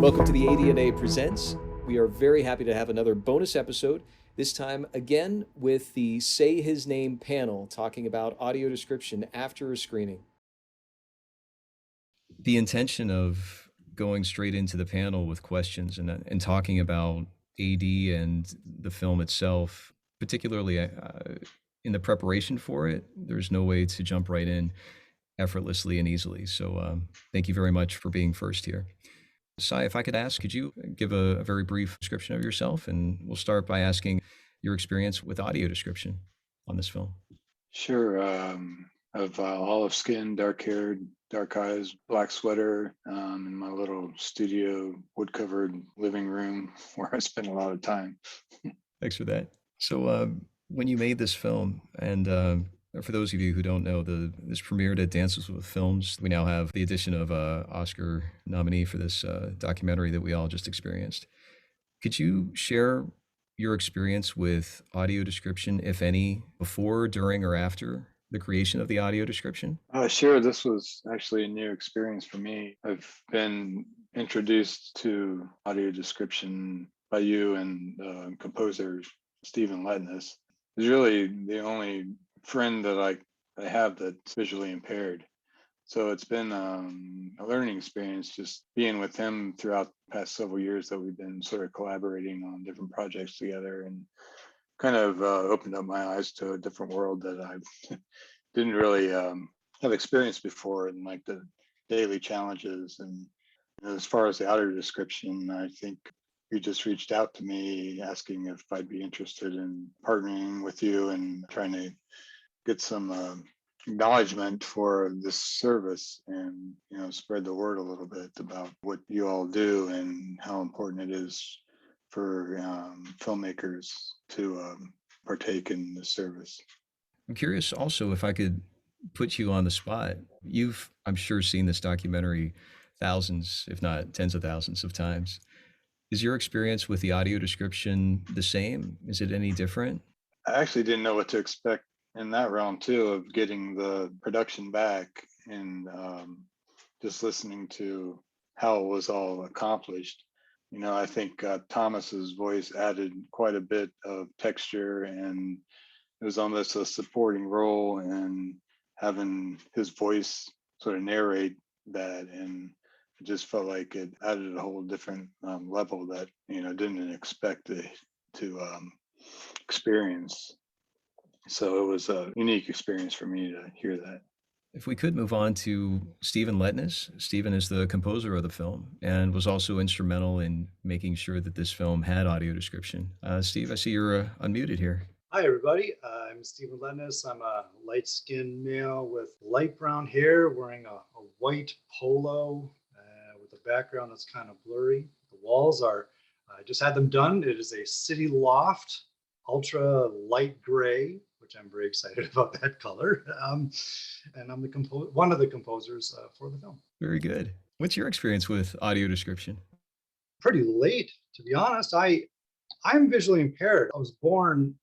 Welcome to the ADNA Presents. We are very happy to have another bonus episode, this time again with the Say His Name panel talking about audio description after a screening. The intention of going straight into the panel with questions and talking about AD and the film itself, particularly in the preparation for it, there's no way to jump right in effortlessly and easily. So thank you very much for being first here. Sai, if I could ask, could you give a very brief description of yourself? And we'll start by asking your experience with audio description on this film. Sure. Of olive skin, dark hair, dark eyes, black sweater, in my little studio, wood covered living room where I spend a lot of time. Thanks for that. So when you made this film, and for those of you who don't know, this premiered at Dances with Films. We now have the addition of an Oscar nominee for this documentary that we all just experienced. Could you share your experience with audio description, if any, before, during, or after the creation of the audio description? Sure. This was actually a new experience for me. I've been introduced to audio description by you and composer Stephen Lettnes. He's really the only friend that I have that's visually impaired. So it's been a learning experience just being with him throughout the past several years that we've been sort of collaborating on different projects together, and kind of opened up my eyes to a different world that I didn't really have experienced before, and like the daily challenges. And as far as the audio description, I think you just reached out to me asking if I'd be interested in partnering with you and trying to get some acknowledgement for this service, and spread the word a little bit about what you all do and how important it is for filmmakers to partake in the service. I'm curious also if I could put you on the spot. You've, I'm sure, seen this documentary thousands, if not tens of thousands of times. Is your experience with the audio description the same? Is it any different? I actually didn't know what to expect in that realm too, of getting the production back and just listening to how it was all accomplished. I think Thomas's voice added quite a bit of texture, and it was almost a supporting role, and having his voice sort of narrate that, and it just felt like it added a whole different level that didn't expect to experience. So it was a unique experience for me to hear that. If we could move on to Stephen Lettnes. Stephen is the composer of the film and was also instrumental in making sure that this film had audio description. Steve, I see you're unmuted here. Hi, everybody. I'm Stephen Lettnes. I'm a light-skinned male with light brown hair, wearing a white polo with a background that's kind of blurry. The walls are, I just had them done. It is a city loft, ultra light gray, which I'm very excited about that color. And I'm one of the composers for the film. Very good. What's your experience with audio description? Pretty late, to be honest. I'm visually impaired. I was born,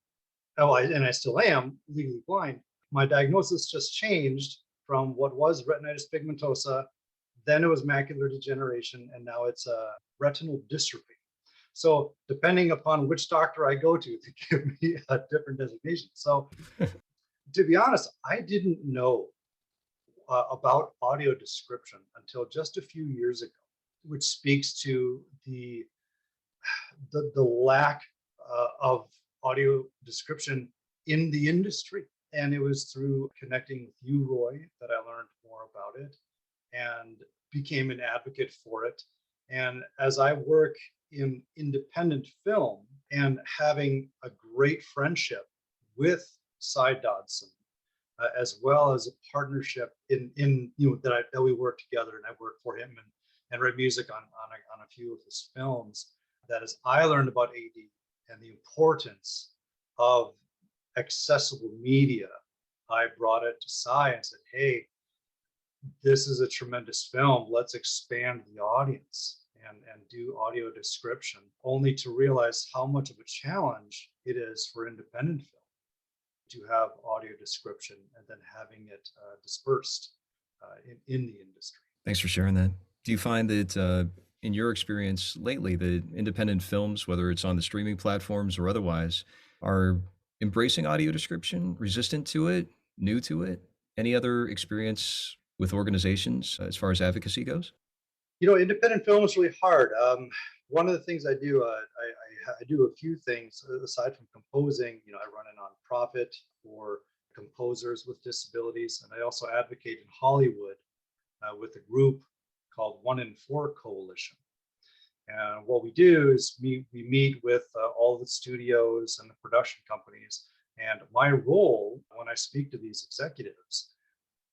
and I still am, legally blind. My diagnosis just changed from what was retinitis pigmentosa, then it was macular degeneration, and now it's retinal dystrophy. So depending upon which doctor I go to, they give me a different designation. So to be honest, I didn't know about audio description until just a few years ago, which speaks to the lack of audio description in the industry. And it was through connecting with you, Roy, that I learned more about it and became an advocate for it. And as I work in independent film and having a great friendship with Cy Dodson, as well as a partnership in that we work together, and I work for him and write music on a few of his films. That as I learned about AD and the importance of accessible media, I brought it to Cy and said, hey, this is a tremendous film. Let's expand the audience and do audio description, only to realize how much of a challenge it is for independent film to have audio description and then having it dispersed in the industry. Thanks for sharing that. Do you find that in your experience lately, the independent films, whether it's on the streaming platforms or otherwise, are embracing audio description, resistant to it, new to it? Any other experience with organizations as far as advocacy goes? Independent film is really hard. One of the things I do, I do a few things aside from composing. I run a nonprofit for composers with disabilities, and I also advocate in Hollywood with a group called 1 in 4 Coalition. And what we do is we meet with all the studios and the production companies. And my role when I speak to these executives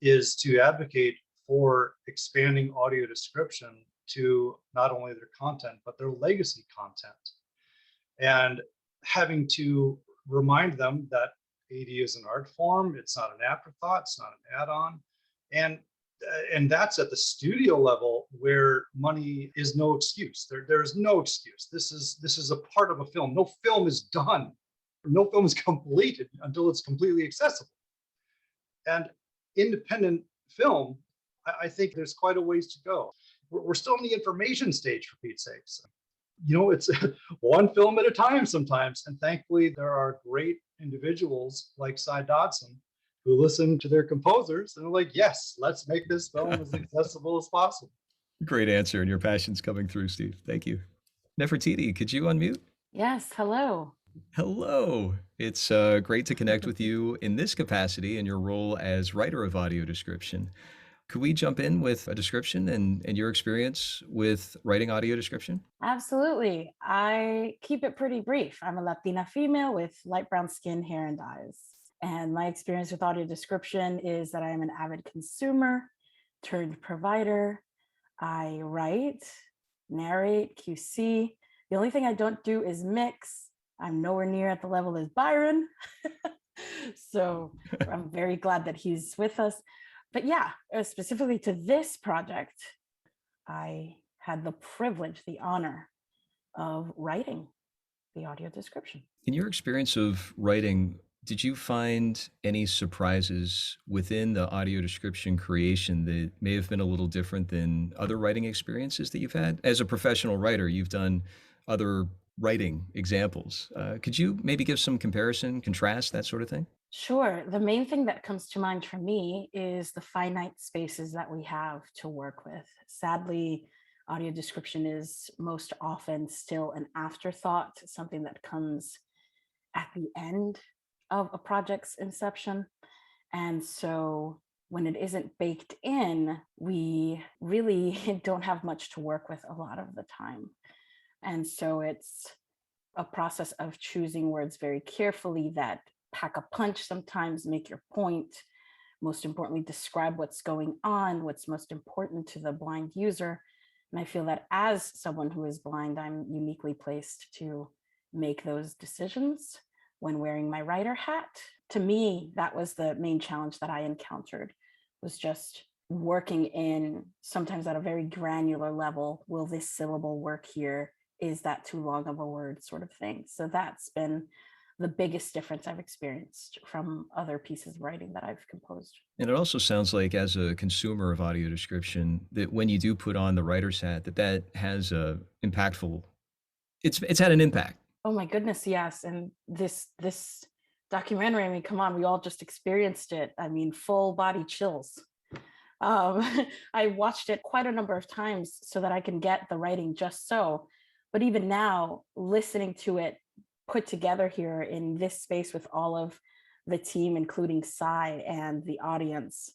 is to advocate for expanding audio description to not only their content, but their legacy content. And having to remind them that AD is an art form, it's not an afterthought, it's not an add-on. And that's at the studio level where money is no excuse. There's no excuse. This is a part of a film. No film is done. No film is completed until it's completely accessible. And independent film, I think there's quite a ways to go. We're still in the information stage, for Pete's sakes. It's one film at a time sometimes. And thankfully, there are great individuals like Cy Dodson who listen to their composers and are like, yes, let's make this film as accessible as possible. Great answer, and your passion's coming through, Steve. Thank you. Nefertiti, could you unmute? Yes, hello. Hello. It's great to connect with you in this capacity in your role as writer of audio description. Could we jump in with a description and your experience with writing audio description? Absolutely. I keep it pretty brief. I'm a Latina female with light brown skin, hair, and eyes. And my experience with audio description is that I am an avid consumer turned provider. I write, narrate, QC. The only thing I don't do is mix. I'm nowhere near at the level as Byron. So I'm very glad that he's with us. But yeah, specifically to this project, I had the privilege, the honor of writing the audio description. In your experience of writing, did you find any surprises within the audio description creation that may have been a little different than other writing experiences that you've had? As a professional writer, you've done other writing examples. Could you maybe give some comparison, contrast, that sort of thing? Sure. The main thing that comes to mind for me is the finite spaces that we have to work with. Sadly, audio description is most often still an afterthought, something that comes at the end of a project's inception. And so when it isn't baked in, we really don't have much to work with a lot of the time. And so it's a process of choosing words very carefully that pack a punch sometimes, make your point, most importantly, describe what's going on, what's most important to the blind user. And I feel that as someone who is blind, I'm uniquely placed to make those decisions when wearing my writer hat. To me, that was the main challenge that I encountered, was just working in sometimes at a very granular level. Will this syllable work here? Is that too long of a word, sort of thing? So that's been the biggest difference I've experienced from other pieces of writing that I've composed. And it also sounds like, as a consumer of audio description, that when you do put on the writer's hat, that has a impactful, it's had an impact. Oh my goodness, yes. And this documentary, I mean, come on, we all just experienced it. I mean, full body chills. I watched it quite a number of times so that I can get the writing just so. But even now, listening to it put together here in this space with all of the team, including Cy and the audience,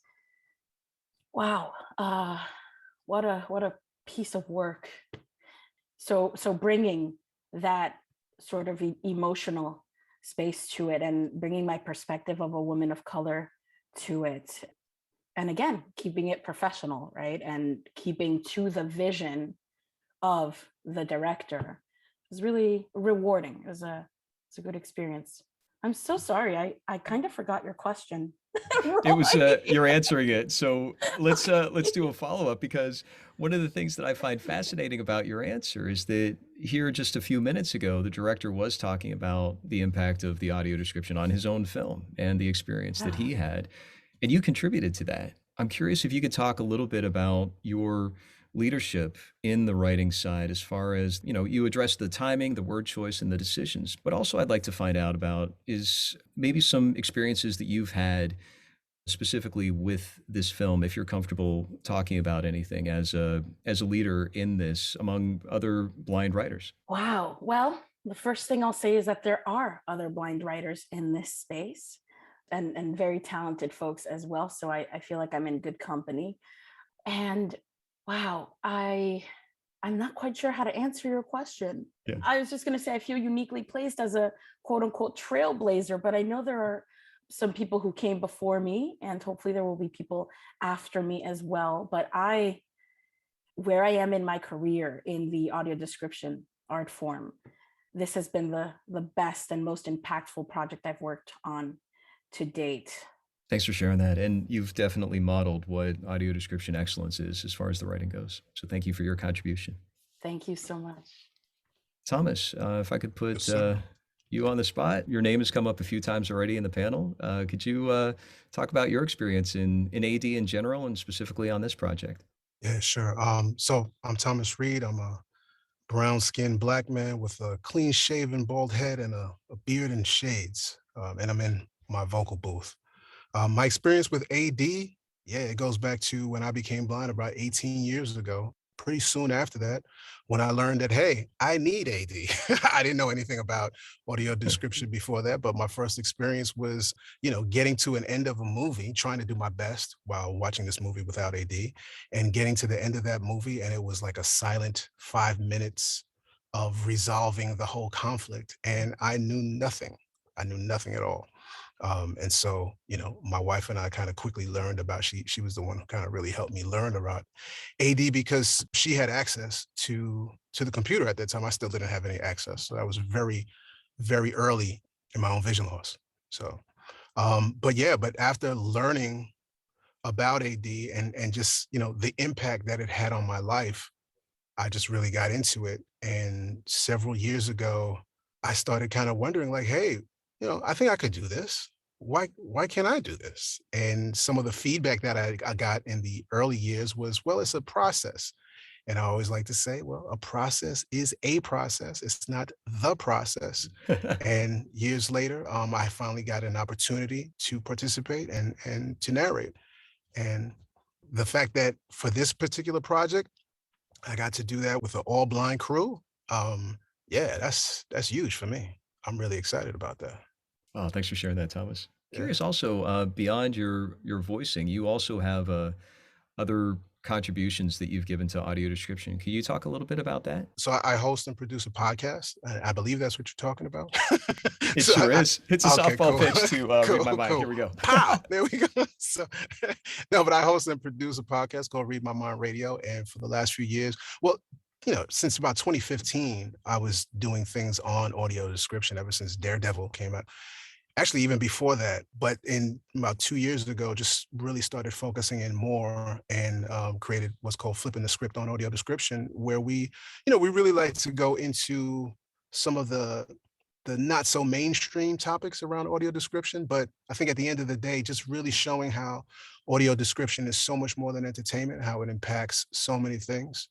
wow, what a piece of work. So bringing that sort of emotional space to it and bringing my perspective of a woman of color to it. And again, keeping it professional, right? And keeping to the vision of the director was really rewarding. It's a good experience. I'm so sorry. I kind of forgot your question. It was you're answering it. So let's do a follow-up, because one of the things that I find fascinating about your answer is that here just a few minutes ago, the director was talking about the impact of the audio description on his own film and the experience that he had, and you contributed to that. I'm curious if you could talk a little bit about your leadership in the writing side as far as, you address the timing, the word choice, and the decisions. But also I'd like to find out about is maybe some experiences that you've had specifically with this film, if you're comfortable talking about anything as a leader in this among other blind writers. Wow. Well, the first thing I'll say is that there are other blind writers in this space and very talented folks as well. So I feel like I'm in good company. And wow, I'm not quite sure how to answer your question. Yeah. I was just going to say I feel uniquely placed as a quote unquote trailblazer, but I know there are some people who came before me, and hopefully there will be people after me as well. But where I am in my career in the audio description art form, this has been the best and most impactful project I've worked on to date. Thanks for sharing that. And you've definitely modeled what audio description excellence is as far as the writing goes. So thank you for your contribution. Thank you so much. Thomas, if I could Yes, put sir. you on the spot, your name has come up a few times already in the panel. Could you talk about your experience in AD in general and specifically on this project? Yeah, sure. So I'm Thomas Reed. I'm a brown-skinned black man with a clean-shaven bald head and a beard and shades. And I'm in my vocal booth. My experience with AD, yeah, it goes back to when I became blind about 18 years ago. Pretty soon after that, when I learned that, hey, I need AD. I didn't know anything about audio description before that, but my first experience was, getting to an end of a movie, trying to do my best while watching this movie without AD, and getting to the end of that movie, and it was like a silent 5 minutes of resolving the whole conflict, and I knew nothing. I knew nothing at all. And so, my wife and I kind of quickly learned about, she was the one who kind of really helped me learn about AD because she had access to the computer at that time. I still didn't have any access. So that was very, very early in my own vision loss. So, but after learning about AD and just, the impact that it had on my life, I just really got into it. And several years ago, I started kind of wondering like, hey, I think I could do this. Why can't I do this? And some of the feedback that I got in the early years was, well, it's a process. And I always like to say, well, a process is a process. It's not the process. And years later, I finally got an opportunity to participate and to narrate. And the fact that for this particular project, I got to do that with an all blind crew. Yeah, that's huge for me. I'm really excited about that. Oh, thanks for sharing that, Thomas. Yeah. Curious also, beyond your voicing, you also have other contributions that you've given to audio description. Can you talk a little bit about that? So I host and produce a podcast. I believe that's what you're talking about. It So sure I, is. It's a okay, softball cool. pitch to read Cool, my mind. Here cool. we go. Pow! There we go. So no, but I host and produce a podcast called Read My Mind Radio. And for the last few years, well, since about 2015, I was doing things on audio description ever since Daredevil came out. Actually, even before that, but in about 2 years ago, just really started focusing in more and created what's called Flipping the Script on audio description, where we really like to go into some of the not so mainstream topics around audio description. But I think at the end of the day, just really showing how audio description is so much more than entertainment, how it impacts so many things.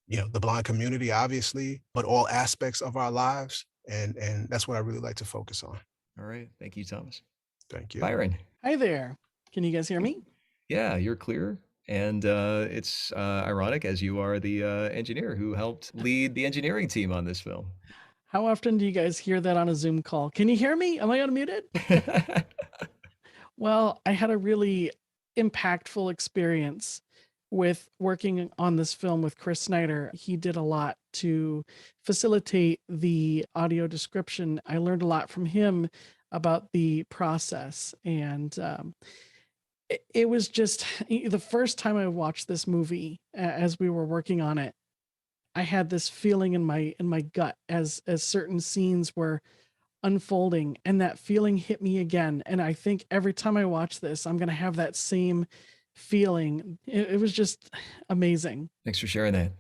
The blind community, obviously, but all aspects of our lives. And that's what I really like to focus on. All right. Thank you, Thomas. Thank you. Byron. Hi there. Can you guys hear me? Yeah, you're clear. And it's ironic as you are the engineer who helped lead the engineering team on this film. How often do you guys hear that on a Zoom call? Can you hear me? Am I unmuted? Well, I had a really impactful experience with working on this film with Chris Snyder. He did a lot to facilitate the audio description. I learned a lot from him about the process. And it was just the first time I watched this movie as we were working on it. I had this feeling in my gut as certain scenes were unfolding, and that feeling hit me again. And I think every time I watch this, I'm going to have that same feeling. It was just amazing. Thanks for sharing that.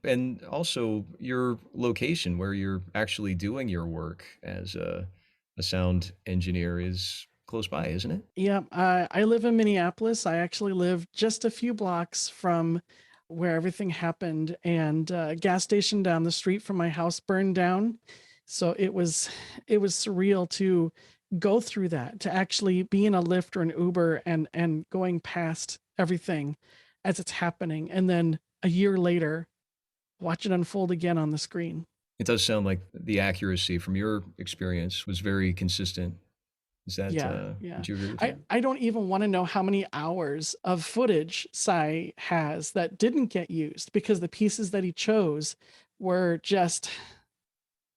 And also your location where you're actually doing your work as a sound engineer is close by, isn't it? Yeah, I live in Minneapolis. I actually live just a few blocks from where everything happened, and a gas station down the street from my house burned down. So it was surreal to go through that, to actually be in a Lyft or an Uber and going past everything as it's happening, and then a year later watch it unfold again on the screen. It does sound like the accuracy from your experience was very consistent. Is that, Yeah. would you agree with I, that? I don't even want to know how many hours of footage Sai has that didn't get used because the pieces that he chose were just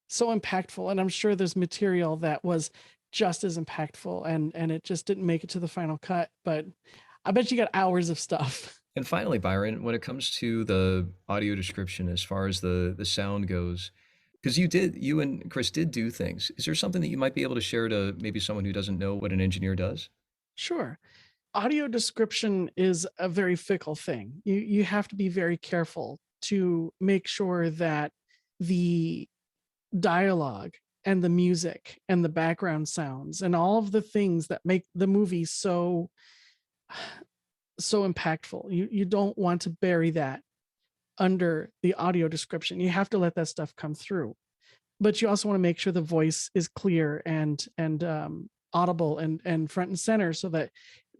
so impactful. And I'm sure there's material that was just as impactful and it just didn't make it to the final cut. But I bet you got hours of stuff. And finally, Byron, when it comes to the audio description, as far as the sound goes, because you and Chris did do things. Is there something that you might be able to share to maybe someone who doesn't know what an engineer does? Sure. Audio description is a very fickle thing. You have to be very careful to make sure that the dialogue and the music and the background sounds and all of the things that make the movie so impactful. You don't want to bury that under the audio description. You have to let that stuff come through, but you also want to make sure the voice is clear and audible and front and center so that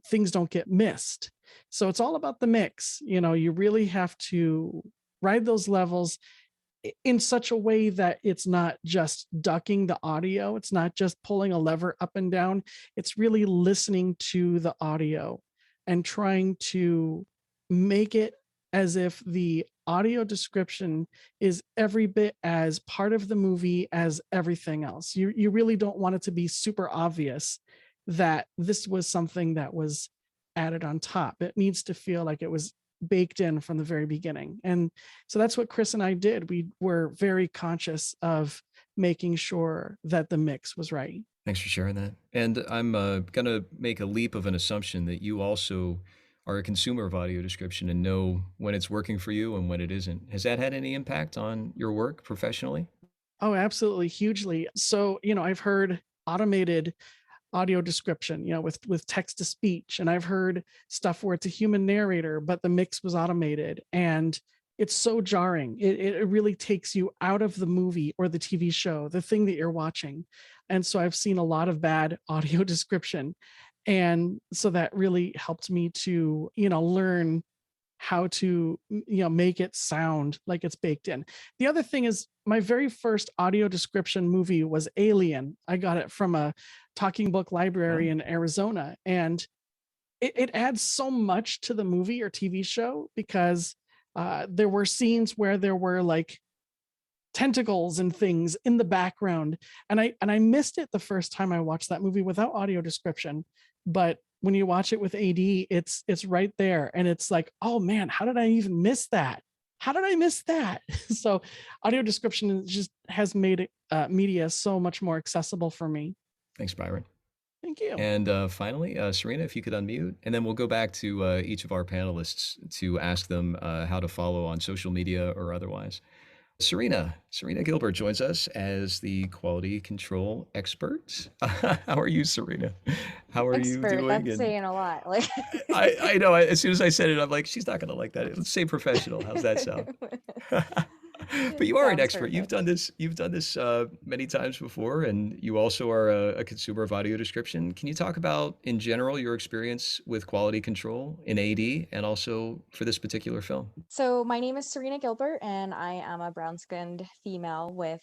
things don't get missed. So it's all about the mix. You really have to ride those levels in such a way that it's not just ducking the audio. It's not just pulling a lever up and down. It's really listening to the audio and trying to make it as if the audio description is every bit as part of the movie as everything else. You really don't want it to be super obvious that this was something that was added on top. It needs to feel like it was baked in from the very beginning. And so that's what Chris and I did. We were very conscious of making sure that the mix was right. Thanks for sharing that. And I'm going to make a leap of an assumption that you also are a consumer of audio description and know when it's working for you and when it isn't. Has that had any impact on your work professionally? Oh, absolutely, hugely. So, I've heard automated audio description, with text to speech, and I've heard stuff where it's a human narrator, but the mix was automated, and it's so jarring. It really takes you out of the movie or the TV show, the thing that you're watching. And so I've seen a lot of bad audio description. And so that really helped me to, learn how to, make it sound like it's baked in. The other thing is my very first audio description movie was Alien. I got it from a talking book library in Arizona. And it adds so much to the movie or TV show because there were scenes where there were like tentacles and things in the background. And I missed it the first time I watched that movie without audio description. But when you watch it with AD, it's right there. And it's like, oh man, how did I even miss that? How did I miss that? So audio description just has made media so much more accessible for me. Thanks, Byron. Thank you. And finally, Serena, if you could unmute, and then we'll go back to each of our panelists to ask them how to follow on social media or otherwise. Serena Gilbert joins us as the quality control expert. How are you, Serena? How are you doing? That's saying a lot. Like I know. As soon as I said it, I'm like, she's not going to like that. Let's say professional. How's that sound? But you are an expert. You've done this many times before, and you also are a consumer of audio description. Can you talk about, in general, your experience with quality control in AD and also for this particular film? So my name is Serena Gilbert, and I am a brown-skinned female with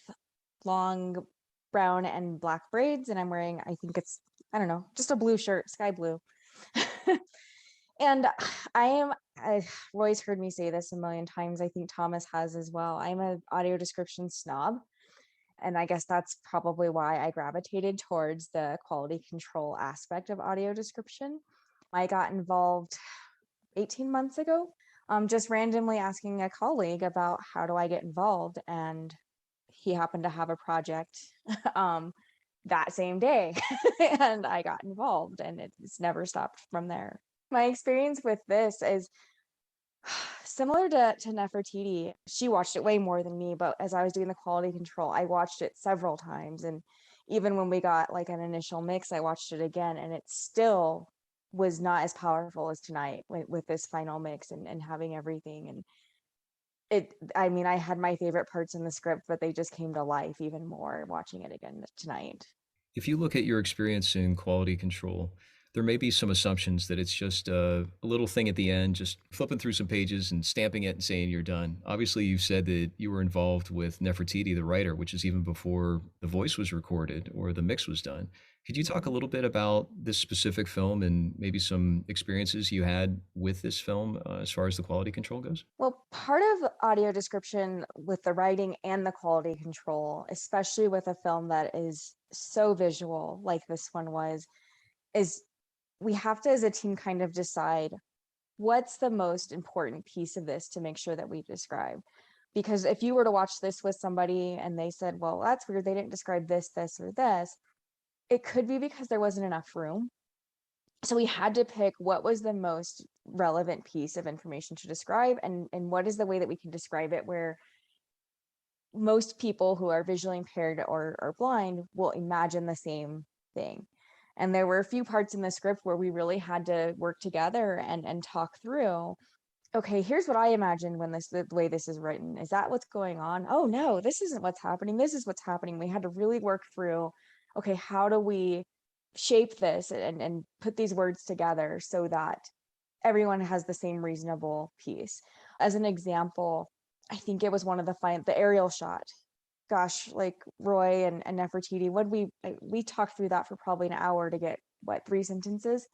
long brown and black braids, and I'm wearing, I think it's, I don't know, just a blue shirt, sky blue. And Roy's heard me say this a million times. I think Thomas has as well. I'm an audio description snob. And I guess that's probably why I gravitated towards the quality control aspect of audio description. I got involved 18 months ago, just randomly asking a colleague about how do I get involved. And he happened to have a project that same day. And I got involved, and it's never stopped from there. My experience with this is similar to Nefertiti. She watched it way more than me, but as I was doing the quality control, I watched it several times. And even when we got like an initial mix, I watched it again, and it's still was not as powerful as tonight with this final mix and having everything. And I mean, I had my favorite parts in the script, but they just came to life even more watching it again tonight. If you look at your experience in quality control, there may be some assumptions that it's just a little thing at the end, just flipping through some pages and stamping it and saying you're done. Obviously, you've said that you were involved with Nefertiti, the writer, which is even before the voice was recorded or the mix was done. Could you talk a little bit about this specific film and maybe some experiences you had with this film as far as the quality control goes? Well, part of audio description with the writing and the quality control, especially with a film that is so visual like this one was, is we have to, as a team, kind of decide what's the most important piece of this to make sure that we describe. Because if you were to watch this with somebody and they said, well, that's weird, they didn't describe this, this, or this, it could be because there wasn't enough room. So we had to pick what was the most relevant piece of information to describe, and what is the way that we can describe it where most people who are visually impaired or blind will imagine the same thing. And there were a few parts in the script where we really had to work together and talk through, okay, here's what I imagine when the way this is written. Is that what's going on? Oh no, this isn't what's happening. This is what's happening. We had to really work through, okay, how do we shape this and put these words together so that everyone has the same reasonable piece. As an example, I think it was one of the aerial shot. Gosh, like Roy and Nefertiti, we talked through that for probably an hour to get 3 sentences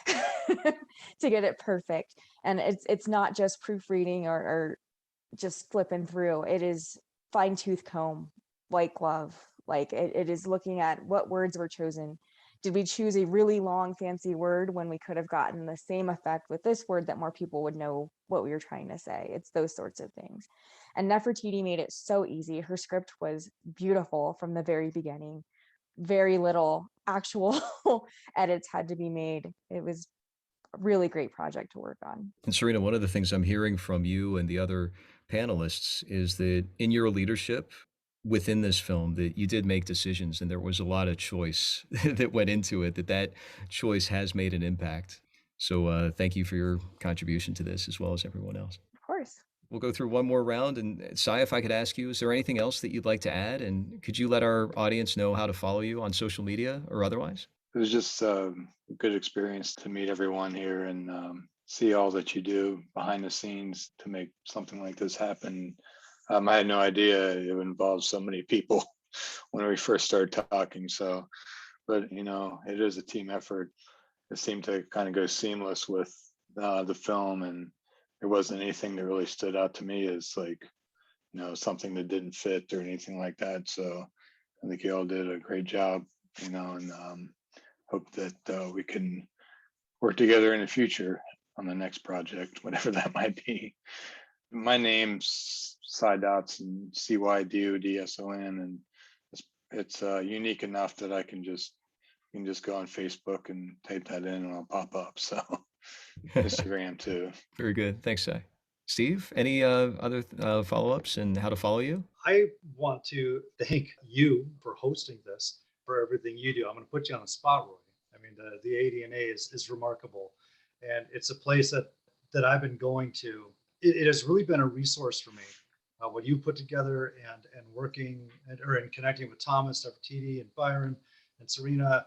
to get it perfect. And it's not just proofreading or just flipping through. It is fine tooth comb, white glove. Like it is looking at what words were chosen. Did we choose a really long, fancy word when we could have gotten the same effect with this word that more people would know what we were trying to say? It's those sorts of things. And Nefertiti made it so easy. Her script was beautiful from the very beginning. Very little actual edits had to be made. It was a really great project to work on. And Serena, one of the things I'm hearing from you and the other panelists is that in your leadership within this film that you did make decisions and there was a lot of choice that went into it, that choice has made an impact. So thank you for your contribution to this as well as everyone else. Of course. We'll go through one more round. And Sai, if I could ask you, is there anything else that you'd like to add? And could you let our audience know how to follow you on social media or otherwise? It was just a good experience to meet everyone here and see all that you do behind the scenes to make something like this happen. I had no idea it would involve so many people when we first started talking. So, but it is a team effort. It seemed to kind of go seamless with the film, and there wasn't anything that really stood out to me as like, something that didn't fit or anything like that. So I think you all did a great job, and hope that we can work together in the future on the next project, whatever that might be. My name's Cy Dotson, CYDODSON, and it's unique enough that you can just go on Facebook and type that in and I'll pop up. So Instagram too. Very good. Thanks, Sai. Steve, any other follow-ups and how to follow you? I want to thank you for hosting this, for everything you do. I'm going to put you on the spot, Roy. I mean, the ADNA is remarkable, and it's a place that I've been going to. It has really been a resource for me. What you put together and working and connecting with Thomas, Nefertiti, and Byron and Serena,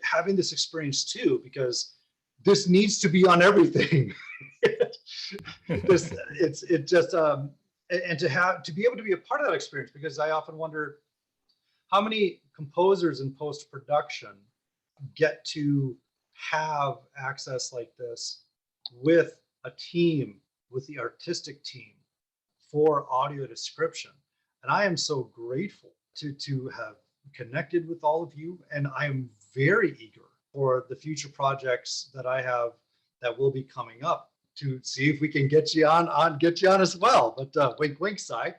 having this experience too, because this needs to be on everything. And to be able to be a part of that experience, because I often wonder how many composers in post-production get to have access like this with a team, with the artistic team for audio description. And I am so grateful to have connected with all of you. And I am very eager for the future projects that I have that will be coming up to see if we can get you on as well. But wink, wink, Sai.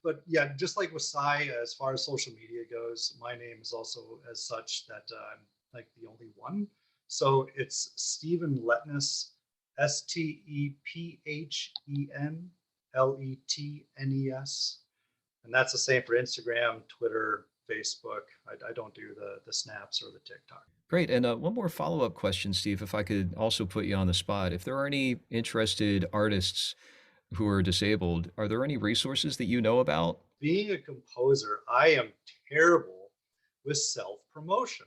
But yeah, just like with Sai, as far as social media goes, my name is also as such that I'm like the only one. So it's Stephen Lettnes, STEPHEN LETNES. And that's the same for Instagram, Twitter, Facebook. I don't do the snaps or the TikTok. Great. And one more follow-up question, Steve, if I could also put you on the spot. If there are any interested artists who are disabled, are there any resources that you know about? Being a composer, I am terrible with self-promotion.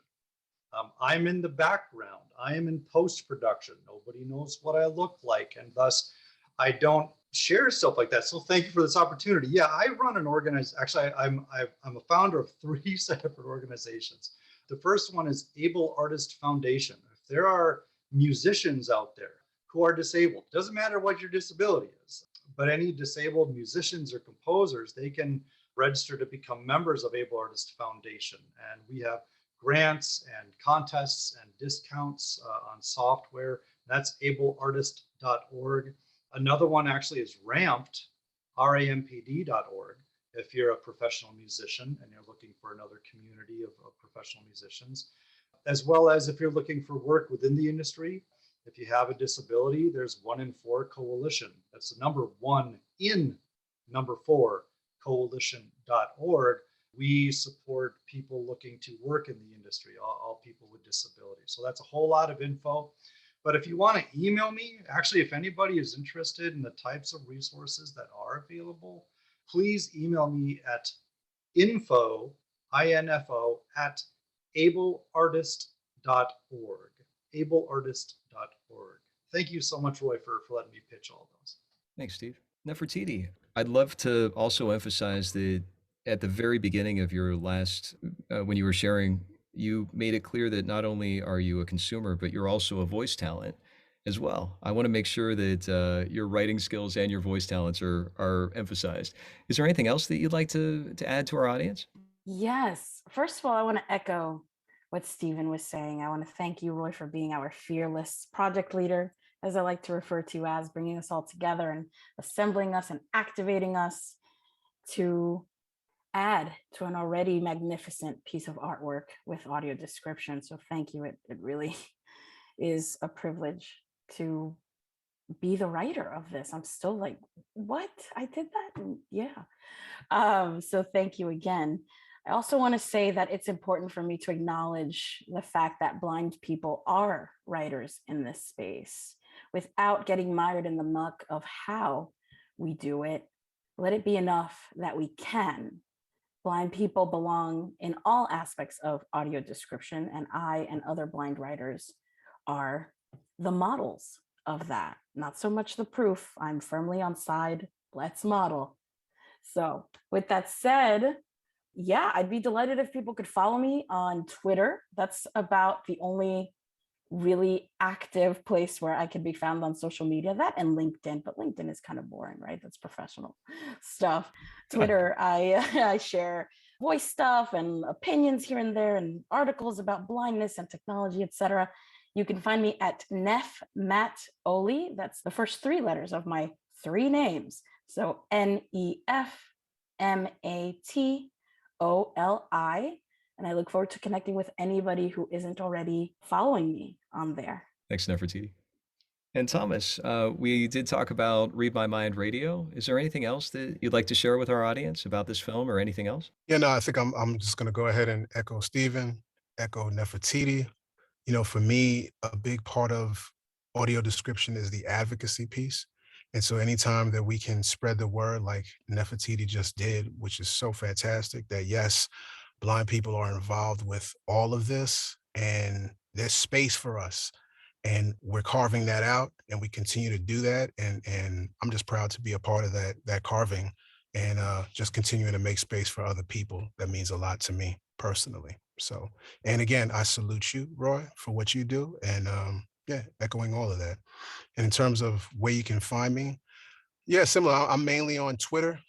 I'm in the background. I am in post-production. Nobody knows what I look like, and thus I don't share stuff like that. So thank you for this opportunity. Yeah, I run an organization. Actually, I'm a founder of 3 separate organizations. The first one is Able Artist Foundation. If there are musicians out there who are disabled, doesn't matter what your disability is, but any disabled musicians or composers, they can register to become members of Able Artist Foundation. And we have grants and contests and discounts on software. That's ableartist.org. Another one actually is ramped, rampd.org. If you're a professional musician and you're looking for another community of professional musicians, as well as if you're looking for work within the industry. If you have a disability, there's 1 in 4 Coalition. That's the number 1 in number 4 coalition.org. We support people looking to work in the industry, all people with disabilities. So that's a whole lot of info. But if you want to email me, actually, if anybody is interested in the types of resources that are available, please email me at info at ableartist.org. ableartist.org. Thank you so much, Roy, for letting me pitch all those. Thanks, Steve. Nefertiti, I'd love to also emphasize that at the very beginning of your last, when you were sharing, you made it clear that not only are you a consumer, but you're also a voice talent as well. I want to make sure that your writing skills and your voice talents are emphasized. Is there anything else that you'd like to add to our audience? Yes. First of all, I want to echo what Stephen was saying. I want to thank you, Roy, for being our fearless project leader, as I like to refer to as, bringing us all together and assembling us and activating us to add to an already magnificent piece of artwork with audio description. So thank you. It really is a privilege to be the writer of this. I'm still like, what? I did that? And yeah. So thank you again. I also want to say that it's important for me to acknowledge the fact that blind people are writers in this space without getting mired in the muck of how we do it. Let it be enough that we can. Blind people belong in all aspects of audio description, and I and other blind writers are the models of that. Not so much the proof. I'm firmly on side, let's model. So with that said, yeah, I'd be delighted if people could follow me on Twitter. That's about the only really active place where I can be found on social media. That and LinkedIn, but LinkedIn is kind of boring, right? That's professional stuff. Twitter, I share voice stuff and opinions here and there and articles about blindness and technology, etc. You can find me at Nef Matt Oli. That's the first 3 letters of my 3 names. So NEFMATOLI. And I look forward to connecting with anybody who isn't already following me on there. Thanks, Nefertiti. And Thomas, we did talk about Read My Mind Radio. Is there anything else that you'd like to share with our audience about this film or anything else? Yeah, no, I think I'm just going to go ahead and echo Stephen, echo Nefertiti. You know, for me, a big part of audio description is the advocacy piece. And so anytime that we can spread the word like Nefertiti just did, which is so fantastic, that yes, blind people are involved with all of this and there's space for us. And we're carving that out and we continue to do that. And I'm just proud to be a part of that carving and just continuing to make space for other people. That means a lot to me personally. So, and again, I salute you, Roy, for what you do. And yeah, echoing all of that. And in terms of where you can find me, yeah, similar. I'm mainly on Twitter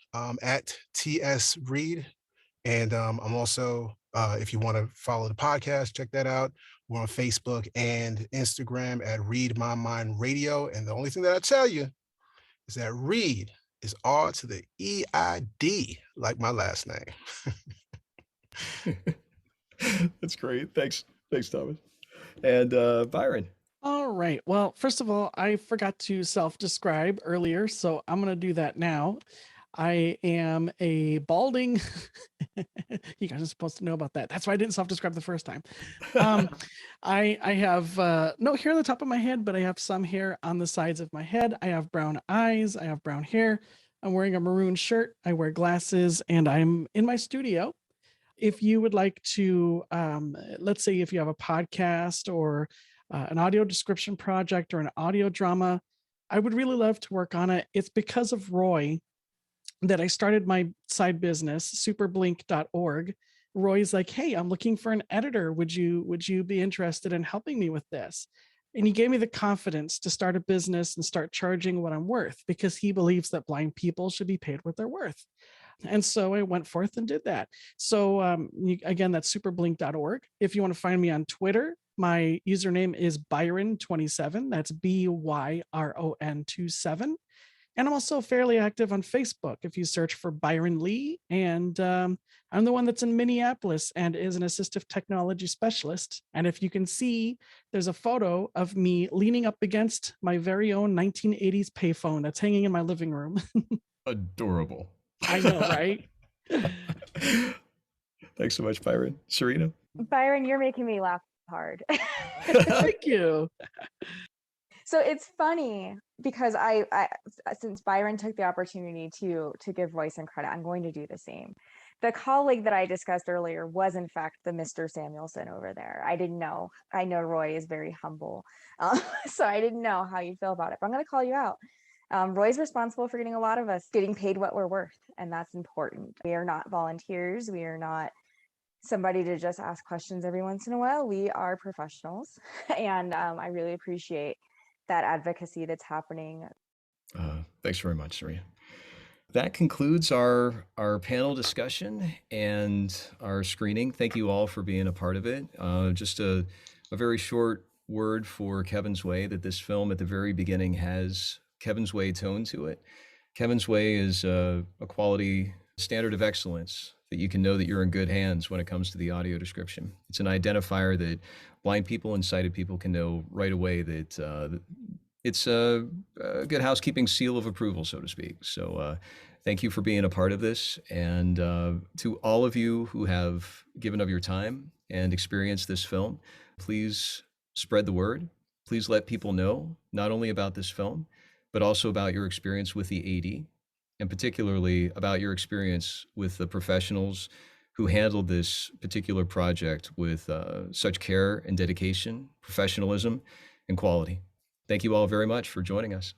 at TS Reed. And I'm also, if you want to follow the podcast, check that out. We're on Facebook and Instagram at Read My Mind Radio. And the only thing that I tell you is that Read is R to the EID, like my last name. That's great. Thanks, Thomas. And Byron. All right. Well, first of all, I forgot to self-describe earlier, so I'm going to do that now. I am a balding. You guys are supposed to know about that. That's why I didn't self-describe the first time. I have no hair on the top of my head, but I have some hair on the sides of my head. I have brown eyes. I have brown hair. I'm wearing a maroon shirt. I wear glasses, and I'm in my studio. If you would like to, let's say if you have a podcast or an audio description project or an audio drama, I would really love to work on it. It's because of Roy that I started my side business, superblink.org. Roy's like, "Hey, I'm looking for an editor. Would you be interested in helping me with this?" And he gave me the confidence to start a business and start charging what I'm worth, because he believes that blind people should be paid what they're worth. And so I went forth and did that. So again, that's superblink.org. If you want to find me on Twitter, my username is Byron27. That's BYRON27. And I'm also fairly active on Facebook if you search for Byron Lee. And I'm the one that's in Minneapolis and is an assistive technology specialist. And if you can see, there's a photo of me leaning up against my very own 1980s payphone that's hanging in my living room. Adorable. I know, right? Thanks so much, Byron. Serena? Byron, you're making me laugh hard. Thank you. So it's funny because I since Byron took the opportunity to give voice and credit, I'm going to do the same. The colleague that I discussed earlier was in fact the Mr. Samuelson over there. I didn't know. I know Roy is very humble, so I didn't know how you feel about it. But I'm going to call you out. Roy's responsible for getting a lot of us getting paid what we're worth, and that's important. We are not volunteers. We are not somebody to just ask questions every once in a while. We are professionals, and I really appreciate that advocacy that's happening. Thanks very much, Serena. That concludes our panel discussion and our screening. Thank you all for being a part of it. Just a very short word for Kevin's Way, that this film at the very beginning has Kevin's Way tone to it. Kevin's Way is a quality standard of excellence that you can know that you're in good hands when it comes to the audio description. It's an identifier that blind people and sighted people can know right away that it's a good housekeeping seal of approval, so to speak. So thank you for being a part of this. And to all of you who have given of your time and experienced this film, please spread the word. Please let people know not only about this film, but also about your experience with the AD, and particularly about your experience with the professionals who handled this particular project with such care and dedication, professionalism, and quality. Thank you all very much for joining us.